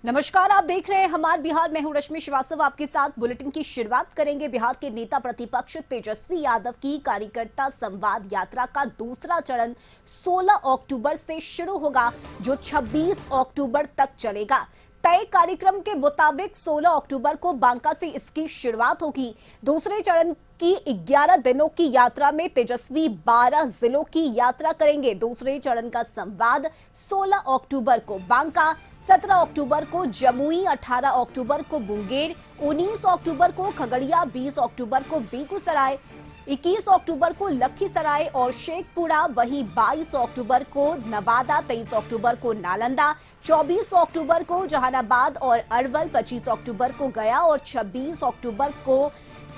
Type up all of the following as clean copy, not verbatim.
नमस्कार, आप देख रहे हैं हमार बिहार। मैं हूं रश्मि श्रीवास्तव, आपके साथ बुलेटिन की शुरुआत करेंगे। बिहार के नेता प्रतिपक्ष तेजस्वी यादव की कार्यकर्ता संवाद यात्रा का दूसरा चरण 16 अक्टूबर से शुरू होगा, जो 26 अक्टूबर तक चलेगा। तय कार्यक्रम के मुताबिक 16 अक्टूबर को बांका से इसकी शुरुआत होगी। दूसरे चरण की 11 दिनों की यात्रा में तेजस्वी 12 जिलों की यात्रा करेंगे। दूसरे चरण का संवाद 16 अक्टूबर को बांका, 17 अक्टूबर को जमुई, 18 अक्टूबर को मुंगेर, 19 अक्टूबर को खगड़िया, 20 अक्टूबर को बेगूसराय, 21 अक्टूबर को लखीसराय और शेखपुरा, वहीं 22 अक्टूबर को नवादा, 23 अक्टूबर को नालंदा, 24 अक्टूबर को जहानाबाद और अरवल, 25 अक्टूबर को गया और 26 अक्टूबर को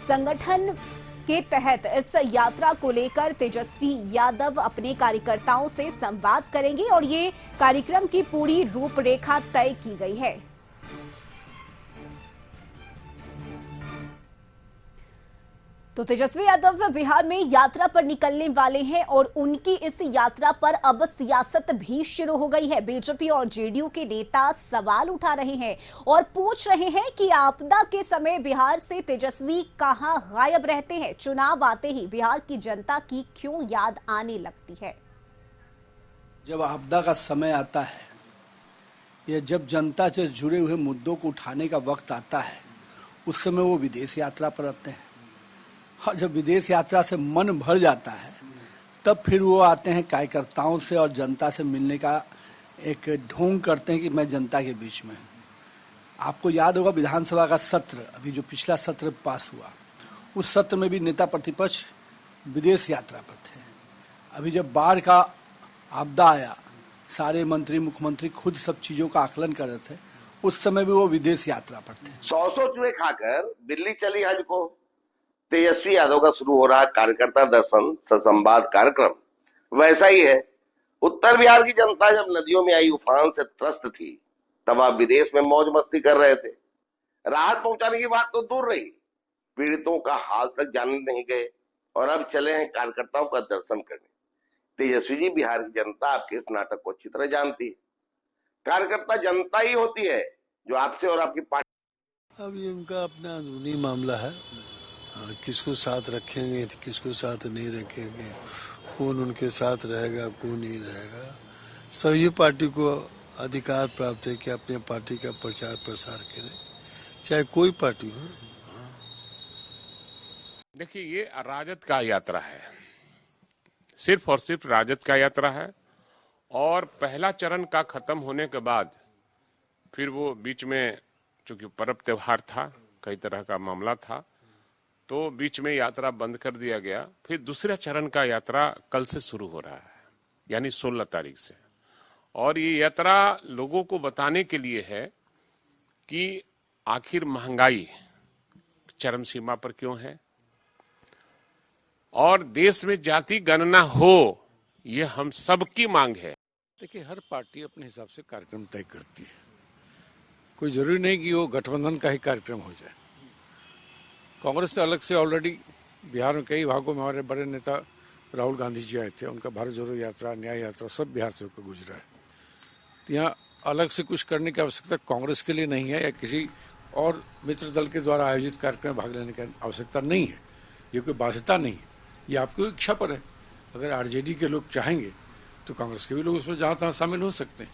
संगठन के तहत इस यात्रा को लेकर तेजस्वी यादव अपने कार्यकर्ताओं से संवाद करेंगे और ये कार्यक्रम की पूरी रूपरेखा तय की गई है। तो तेजस्वी यादव बिहार में यात्रा पर निकलने वाले हैं और उनकी इस यात्रा पर अब सियासत भी शुरू हो गई है। बीजेपी और जेडीयू के नेता सवाल उठा रहे हैं और पूछ रहे हैं कि आपदा के समय बिहार से तेजस्वी कहां गायब रहते हैं। चुनाव आते ही बिहार की जनता की क्यों याद आने लगती है। जब आपदा का समय आता है या जब जनता से जुड़े हुए मुद्दों को उठाने का वक्त आता है, उस समय वो विदेश यात्रा पर आते हैं। जब विदेश यात्रा से मन भर जाता है, तब फिर वो आते हैं कार्यकर्ताओं से और जनता से मिलने का एक ढोंग करते हैं कि मैं जनता के बीच में हूँ। आपको याद होगा विधानसभा का सत्र, अभी जो पिछला सत्र पास हुआ, उस सत्र में भी नेता प्रतिपक्ष विदेश यात्रा पर थे। अभी जब बाढ़ का आपदा आया, सारे मंत्री मुख्यमंत्री खुद सब चीजों का आकलन कर रहे थे, उस समय भी वो विदेश यात्रा पर थे। 100 चूहे खाकर बिल्ली चली हज को। तेजस्वी यादव का शुरू हो रहा कार्यकर्ता दर्शन ससंवाद कार्यक्रम वैसा ही है। उत्तर बिहार की जनता जब नदियों में आई उफान से त्रस्त थी, तब आप विदेश में मौज मस्ती कर रहे थे। राहत पहुंचाने की बात तो दूर रही, पीड़ितों का हाल तक जानने नहीं गए और अब चले हैं कार्यकर्ताओं का दर्शन करने। तेजस्वी जी, बिहार की जनता आपके इस नाटक को अच्छी तरह जानती है। कार्यकर्ता जनता ही होती है जो आपसे और आपकी पार्टी। अब ये उनका अपना अंदरूनी मामला है, किसको साथ रखेंगे किसको साथ नहीं रखेंगे, कौन उनके साथ रहेगा कौन नहीं रहेगा। सभी पार्टी को अधिकार प्राप्त है कि अपने पार्टी का प्रचार प्रसार करें, चाहे कोई पार्टी हो। देखिए, ये राजद का यात्रा है, सिर्फ और सिर्फ राजद का यात्रा है। और पहला चरण का खत्म होने के बाद फिर वो बीच में, चूंकि पर्व त्योहार था, कई तरह का मामला था, तो बीच में यात्रा बंद कर दिया गया। फिर दूसरा चरण का यात्रा कल से शुरू हो रहा है, यानी 16 तारीख से। और ये यात्रा लोगों को बताने के लिए है कि आखिर महंगाई चरम सीमा पर क्यों है और देश में जाति गणना हो, ये हम सबकी मांग है। देखिए, हर पार्टी अपने हिसाब से कार्यक्रम तय करती है। कोई जरूरी नहीं कि वो गठबंधन का ही कार्यक्रम हो जाए। कांग्रेस ने अलग से ऑलरेडी बिहार में कई भागों में हमारे बड़े नेता राहुल गांधी जी आए थे, उनका भारत जोड़ो यात्रा, न्याय यात्रा सब बिहार से होकर गुजरा है। तो यहाँ अलग से कुछ करने की आवश्यकता कांग्रेस के लिए नहीं है या किसी और मित्र दल के द्वारा आयोजित कार्यक्रम में भाग लेने की आवश्यकता नहीं है। ये कोई बाध्यता नहीं है, ये आपकी इच्छा पर है। अगर आरजेडी के लोग चाहेंगे तो कांग्रेस के भी लोग उसमें जहाँ तहाँ शामिल हो सकते हैं।